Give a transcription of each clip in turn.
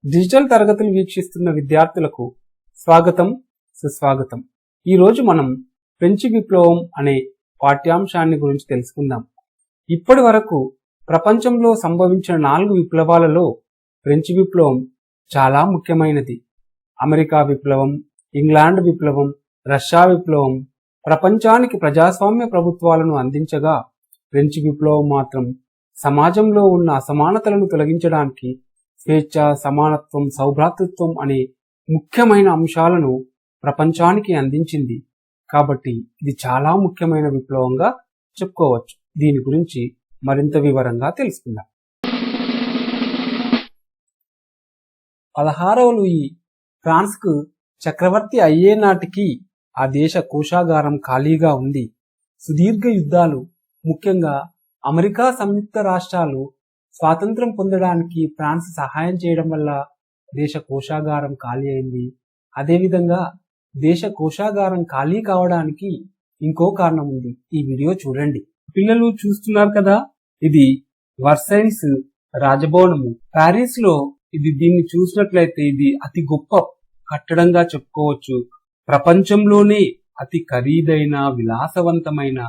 Digital తరగతులు వీక్షిస్తున్న విద్యార్థులకు స్వాగతం, సుస్వాగతం. ఈరోజు మనం ఫ్రెంచి విప్లవం అనే పాఠ్యాంశాన్ని గురించి తెలుసుకుందాం. ఇప్పటి వరకు ప్రపంచంలో సంభవించిన 4 విప్లవాలలో ఫ్రెంచి విప్లవం చాలా ముఖ్యమైనది. అమెరికా విప్లవం, ఇంగ్లాండ్ విప్లవం, రష్యా విప్లవం ప్రపంచానికి ప్రజాస్వామ్య ప్రభుత్వాలను అందించగా, ఫ్రెంచి విప్లవం మాత్రం సమాజంలో ఉన్న అసమానతలను తొలగించడానికి స్వేచ్ఛ, సమానత్వం, సౌభ్రాతృత్వం అనే ముఖ్యమైన అంశాలను ప్రపంచానికి అందించింది. కాబట్టి ఇది చాలా ముఖ్యమైన విప్లవంగా చెప్పుకోవచ్చు. దీని గురించి మరింత వివరంగా తెలుసుకుందాం. 16వ లూయి ఫ్రాన్స్కు చక్రవర్తి అయ్యే నాటికి ఆ దేశ కోశాగారం ఖాళీగా ఉంది. సుదీర్ఘ యుద్ధాలు, ముఖ్యంగా అమెరికా సంయుక్త రాష్ట్రాలు స్వాతంత్రం పొందడానికి ఫ్రాన్స్ సహాయం చేయడం వల్ల దేశ కోశాగారం ఖాళీ అయింది. అదేవిధంగా దేశ కోశాగారం ఖాళీ కావడానికి ఇంకో కారణం ఉంది. ఈ వీడియో చూడండి. పిల్లలు చూస్తున్నారు కదా, ఇది వర్సైల్స్ రాజభవనము ప్యారిస్ లో. దీన్ని చూసినట్లయితే ఇది అతి గొప్ప కట్టడంగా చెప్పుకోవచ్చు. ప్రపంచంలోనే అతి ఖరీదైన, విలాసవంతమైన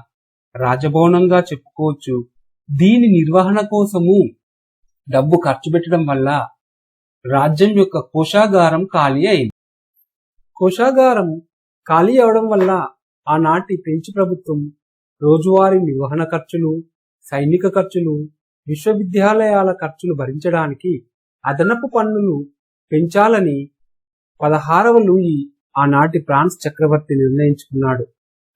రాజభవనంగా చెప్పుకోవచ్చు. దీని నిర్వహణ కోసము డబ్బు ఖర్చు పెట్టడం వల్ల రాజ్యం యొక్క కోశాగారం ఖాళీ అయింది. కోశాగారం ఖాళీ అవడం వల్ల ఆనాటి ఫ్రెంచి ప్రభుత్వం రోజువారీ నిర్వహణ ఖర్చులు, సైనిక ఖర్చులు, విశ్వవిద్యాలయాల ఖర్చులు భరించడానికి అదనపు పన్నులు పెంచాలని 16వ లూయి ఆనాటి ఫ్రాన్స్ చక్రవర్తి నిర్ణయించుకున్నాడు.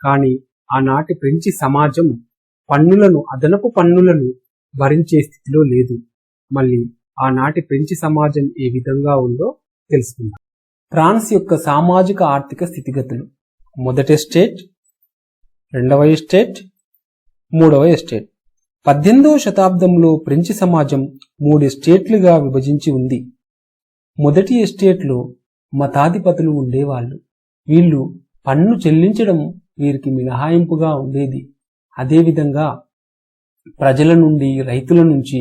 కానీ ఆనాటి ఫ్రెంచి సమాజం అదనపు పన్నులను భరించే స్థితిలో లేదు. మళ్ళీ ఆనాటి ఫ్రెంచి సమాజం ఏ విధంగా ఉందో తెలుసుకుందాం. ఫ్రాన్స్ యొక్క సామాజిక ఆర్థిక స్థితిగతులు. మొదటి ఎస్టేట్, రెండవ ఎస్టేట్, మూడవ ఎస్టేట్. 18వ శతాబ్దంలో ఫ్రెంచి సమాజం 3 ఎస్టేట్లుగా విభజించి ఉంది. మొదటి ఎస్టేట్లో మతాధిపతులు ఉండేవాళ్ళు. వీళ్ళు పన్ను చెల్లించడం వీరికి మినహాయింపుగా ఉండేది. అదేవిధంగా ప్రజల నుండి, రైతుల నుంచి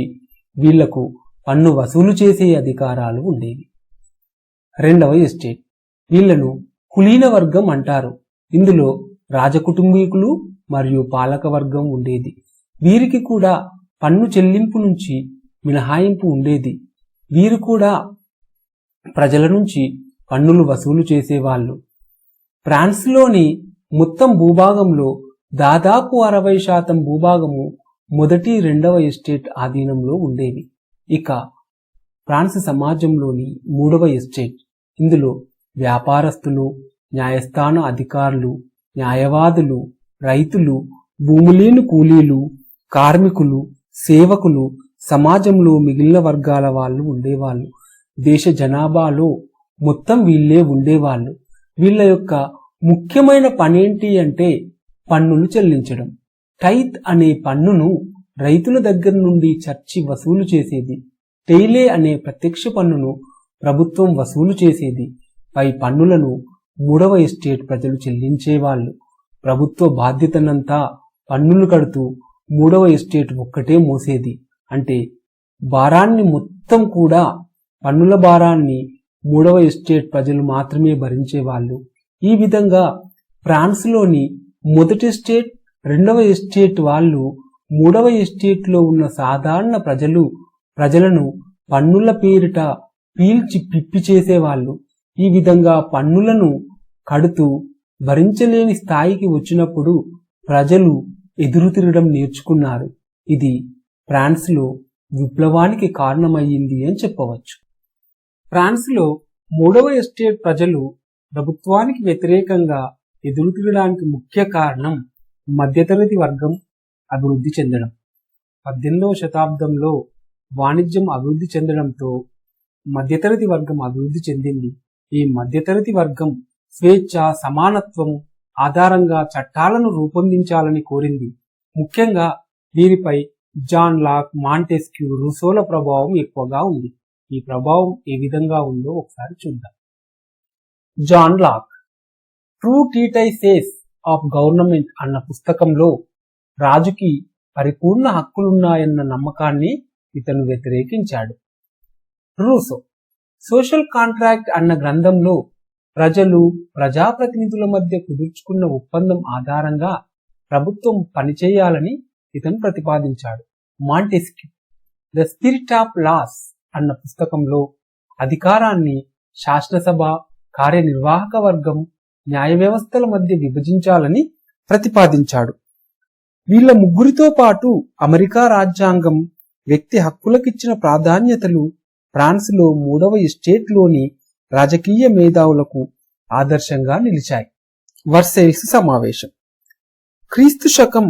వీళ్లకు పన్ను వసూలు చేసే అధికారాలు ఉండేవి. రెండవ ఎస్టేట్, వీళ్లను కులీన వర్గం అంటారు. ఇందులో రాజకుటుంబీకులు మరియు పాలక వర్గం ఉండేది. వీరికి కూడా పన్ను చెల్లింపు నుంచి మినహాయింపు ఉండేది. వీరు కూడా ప్రజల నుంచి పన్నులు వసూలు చేసేవాళ్ళు. ఫ్రాన్స్లోని మొత్తం భూభాగంలో దాదాపు 60% భూభాగము మొదటి, రెండవ ఎస్టేట్ ఆధీనంలో ఉండేవి. ఇక ఫ్రాన్స్ సమాజంలోని మూడవ ఎస్టేట్, ఇందులో వ్యాపారస్తులు, న్యాయస్థాన అధికారులు, న్యాయవాదులు, రైతులు, భూములేని కూలీలు, కార్మికులు, సేవకులు, సమాజంలో మిగిలిన వర్గాల వాళ్ళు ఉండేవాళ్ళు. దేశ జనాభాలో మొత్తం వీళ్ళే ఉండేవాళ్ళు. వీళ్ళ యొక్క ముఖ్యమైన పనేంటి అంటే పన్నులు చెల్లించడం. టైత్ అనే పన్నును రైతుల దగ్గర నుండి చర్చి వసూలు చేసేది. టెయిలే అనే ప్రత్యక్ష పన్నును ప్రభుత్వం వసూలు చేసేది. పై పన్నులను మూడవ ఎస్టేట్ ప్రజలు చెల్లించేవాళ్ళు. ప్రభుత్వ బాధ్యతనంతా పన్నులు కడుతూ మూడవ ఎస్టేట్ ఒక్కటే మోసేది. అంటే భారాన్ని మొత్తం కూడా, పన్నుల భారాన్ని మూడవ ఎస్టేట్ ప్రజలు మాత్రమే భరించేవాళ్ళు. ఈ విధంగా ఫ్రాన్స్లోని మొదటి ఎస్టేట్, రెండవ ఎస్టేట్ వాళ్ళు మూడవ ఎస్టేట్లో ఉన్న సాధారణ ప్రజలను పన్నుల పేరిట పీల్చి పిప్పి చేసేవాళ్ళు. ఈ విధంగా పన్నులను కడుతూ భరించలేని స్థాయికి వచ్చినప్పుడు ప్రజలు ఎదురు తిరగడం నేర్చుకున్నారు. ఇది ఫ్రాన్స్లో విప్లవానికి కారణమయ్యింది అని చెప్పవచ్చు. ఫ్రాన్స్లో మూడవ ఎస్టేట్ ప్రజలు ప్రభుత్వానికి వ్యతిరేకంగా ఎదురు తిరగడానికి ముఖ్య కారణం మధ్యతరగతి వర్గం అభివృద్ధి చెందడం. 18వ శతాబ్దంలో వాణిజ్యం అభివృద్ధి చెందడంతో మధ్యతరగతి వర్గం అభివృద్ధి చెందింది. ఈ మధ్యతరగతి వర్గం స్వేచ్ఛ, సమానత్వం ఆధారంగా చట్టాలను రూపొందించాలని కోరింది. ముఖ్యంగా వీరిపై జాన్ లాక్, మాంటెస్క్యూ, రూసోల ప్రభావం ఎక్కువగా ఉంది. ఈ ప్రభావం ఏ విధంగా ఉందో ఒకసారి చూద్దాం. John Locke two treatises of government అన్న పుస్తకంలో రాజుకి పరిపూర్ణ హక్కులున్నాయన్న నమ్మకాన్ని ఇతను వ్యతిరేకించాడు. రూసో సోషల్ కాంట్రాక్ట్ అన్న గ్రంథంలో ప్రజలు ప్రజాప్రతినిధుల మధ్య కుదుర్చుకున్న ఒప్పందం ఆధారంగా ప్రభుత్వం పనిచేయాలని ఇతను ప్రతిపాదించాడు. Montesquieu the spirit of laws అన్న పుస్తకంలో అధికారాన్ని శాసనసభ, కార్యనిర్వాహక వర్గం, న్యాయ వ్యవస్థల మధ్య విభజించాలని ప్రతిపాదించాడు. వీళ్ళ ముగ్గురితో పాటు అమెరికా రాజ్యాంగం వ్యక్తి హక్కులకిచ్చిన ప్రాధాన్యతలు ఫ్రాన్స్లో మూడవ ఎస్టేట్లోని రాజకీయ మేధావులకు ఆదర్శంగా నిలిచాయి. వర్సైల్స్ సమావేశం క్రీస్తు శకం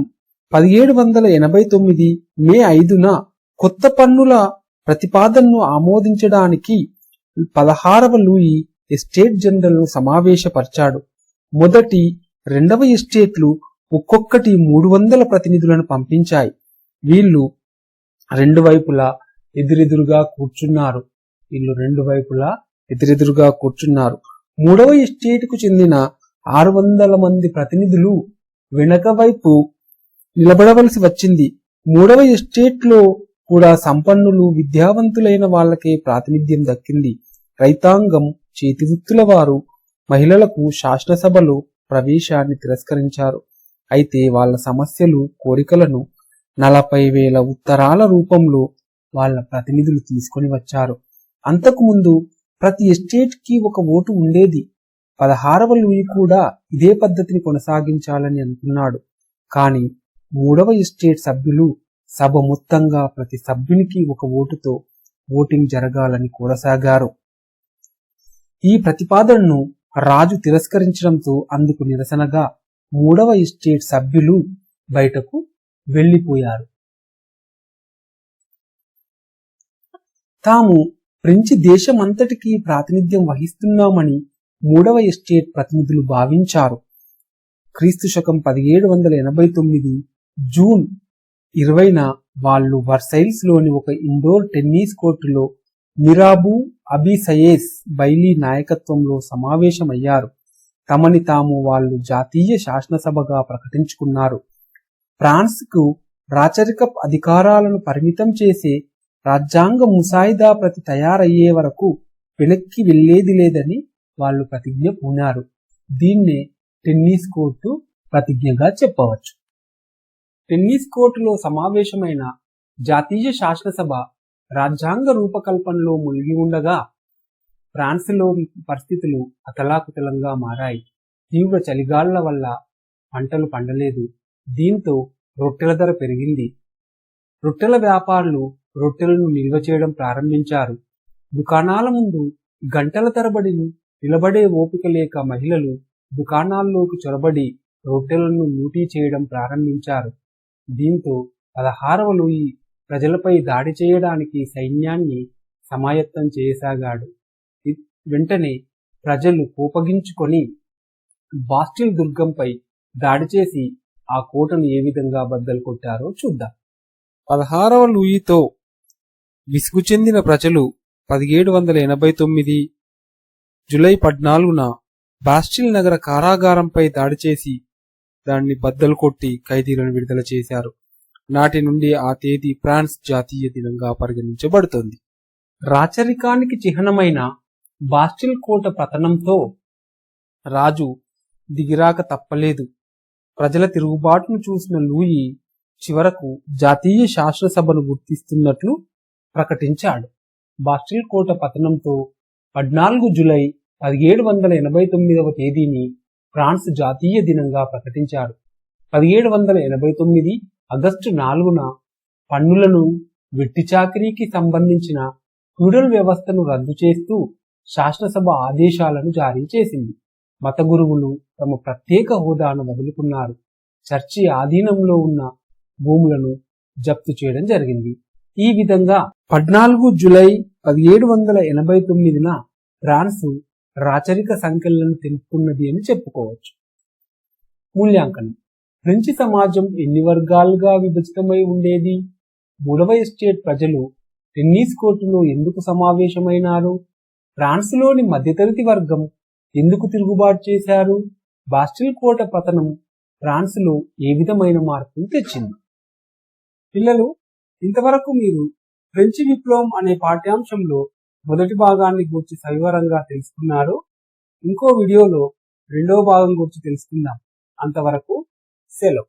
1789 మే 5న కొత్త పన్నుల ప్రతిపాదనను ఆమోదించడానికి 16వ లూయి ఎస్టేట్ జనరల్ను సమావేశపరిచాడు. మొదటి, రెండవ ఎస్టేట్లు ఒక్కొక్కటి 300 ప్రతినిధులను పంపించాయి. వీళ్ళు రెండు వైపులా ఎదురెదురుగా కూర్చున్నారు. మూడవ ఎస్టేట్కు చెందిన 600 మంది ప్రతినిధులు వెనక వైపు నిలబడవలసి వచ్చింది. మూడవ ఎస్టేట్లో కూడా సంపన్నులు, విద్యావంతులైన వాళ్లకే ప్రాతినిధ్యం దక్కింది. రైతాంగం, చేతివృత్తుల వారు, మహిళలకు శాసనసభలో ప్రవేశాన్ని తిరస్కరించారు. అయితే వాళ్ళ సమస్యలు, కోరికలను 40,000 ఉత్తరాల రూపంలో వాళ్ళ ప్రతినిధులు తీసుకొని వచ్చారు. అంతకుముందు ప్రతి ఎస్టేట్ కి ఒక ఓటు ఉండేది. 16వ లూయి కూడా ఇదే పద్ధతిని కొనసాగించాలని అనుకున్నాడు. కానీ మూడవ ఎస్టేట్ సభ్యులు సభ మొత్తంగా ప్రతి సభ్యునికి ఒక ఓటుతో ఓటింగ్ జరగాలని కోరసాగారు. ఈ ప్రతిపాదనను రాజు తిరస్కరించడంతో అందుకు నిరసనగా మూడవ ఎస్టేట్ సభ్యులు బయటకు వెళ్లిపోయారు. తాము ఫ్రెంచి దేశమంతటికీ ప్రాతినిధ్యం వహిస్తున్నామని మూడవ ఎస్టేట్ ప్రతినిధులు భావించారు. క్రీస్తు శకం 1789 జూన్ 20న వాళ్ళు వర్సైల్స్ లోని ఒక ఇండోర్ టెన్నిస్ కోర్టులో మిరాబూ అబిసయేస్ బైలీ నాయకత్వంలో సమావేశమయ్యారు. తమని తాము వాళ్ళు జాతీయ శాసనసభగా ప్రకటించుకున్నారు. ఫ్రాన్స్కు రాచరిక అధికారాలను పరిమితం చేసే రాజ్యాంగ ముసాయిదా ప్రతి తయారయ్యే వరకు వెనక్కి వెళ్లేది లేదని వాళ్ళు ప్రతిజ్ఞ పూనారు. దీన్నే టెన్నిస్ కోర్టు ప్రతిజ్ఞగా చెప్పవచ్చు. టెన్నిస్ కోర్టులో సమావేశమైన జాతీయ శాసనసభ రాజ్యాంగ రూపకల్పనలో మునిగి ఉండగా ఫ్రాన్స్లో పరిస్థితులు అతలాకుతలంగా మారాయి. తీవ్ర చలిగాళ్ల వల్ల పంటలు పండలేదు. దీంతో రొట్టెల ధర పెరిగింది. రొట్టెల వ్యాపారులు రొట్టెలను నిల్వ చేయడం ప్రారంభించారు. దుకాణాల ముందు గంటల తరబడి నిలబడే ఓపిక లేక మహిళలు దుకాణాల్లోకి చొరబడి రొట్టెలను లూటీ చేయడం ప్రారంభించారు. దీంతో 16వ లూయి ప్రజలపై దాడి చేయడానికి సైన్యాన్ని సమాయత్తం చేయసాగాడు. వెంటనే ప్రజలు కోపగించుకొని బాస్టిల్ దుర్గంపై దాడి చేసి ఆ కోటను ఏ విధంగా బద్దలు కొట్టారో చూద్దాం. 16వ లూయితో విసుగు చెందిన ప్రజలు 1789 జూలై 14న బాస్టిల్ నగర కారాగారంపై దాడి చేసి దాన్ని బద్దలు కొట్టి ఖైదీలను విడుదల చేశారు. నాటి నుండి ఆ తేదీ ఫ్రాన్స్ జాతీయ దినంగా పరిగణించబడుతుంది. రాచరికానికి చిహ్నమైన బాస్టిల్ కోట పతనంతో రాజు దిగిరాక తప్పలేదు. ప్రజల తిరుగుబాటును చూసిన లూయి చివరకు జాతీయ శాసనసభను గుర్తిస్తున్నట్లు ప్రకటించాడు. బాస్టిల్ కోట పతనంతో 14 జూలై 1789వ తేదీని ఫ్రాన్స్ జాతీయ దినంగా ప్రకటించారు. 1789 ఆగస్టు 4న పన్నులను, వెట్టి చాకిరీకి సంబంధించిన ఫ్యూడల్ వ్యవస్థను రద్దు చేస్తూ శాసనసభ ఆదేశాలను జారీ చేసింది. మత గురువులు తమ ప్రత్యేక హోదాను వదులుకున్నారు. చర్చి ఆధీనంలో ఉన్న భూములను జప్తు చేయడం జరిగింది. ఈ విధంగా 14 జూలై 1789న ఫ్రాన్స్ రాచరిక సంఖ్యలను తెలుపుకున్నది అని చెప్పుకోవచ్చు. మూల్యాంకనం. ఫ్రెంచి సమాజం ఎన్ని వర్గాలుగా విభజితమై ఉండేది? మూడవ ఎస్టేట్ ప్రజలు టెన్నిస్ కోర్టులో ఎందుకు సమావేశమైనారు? ఫ్రాన్స్లోని మధ్యతరగతి వర్గం ఎందుకు తిరుగుబాటు చేశారు? బాస్టిల్ కోట పతనం ఫ్రాన్స్లో ఏ విధమైన మార్పును తెచ్చింది? పిల్లలు, ఇంతవరకు మీరు ఫ్రెంచి విప్లవం అనే పాఠ్యాంశంలో మొదటి భాగాన్ని గురించి సవివరంగా తెలుసుకున్నారు. ఇంకో వీడియోలో రెండో భాగం గురించి తెలుసుకుందాం. అంతవరకు సెలవు.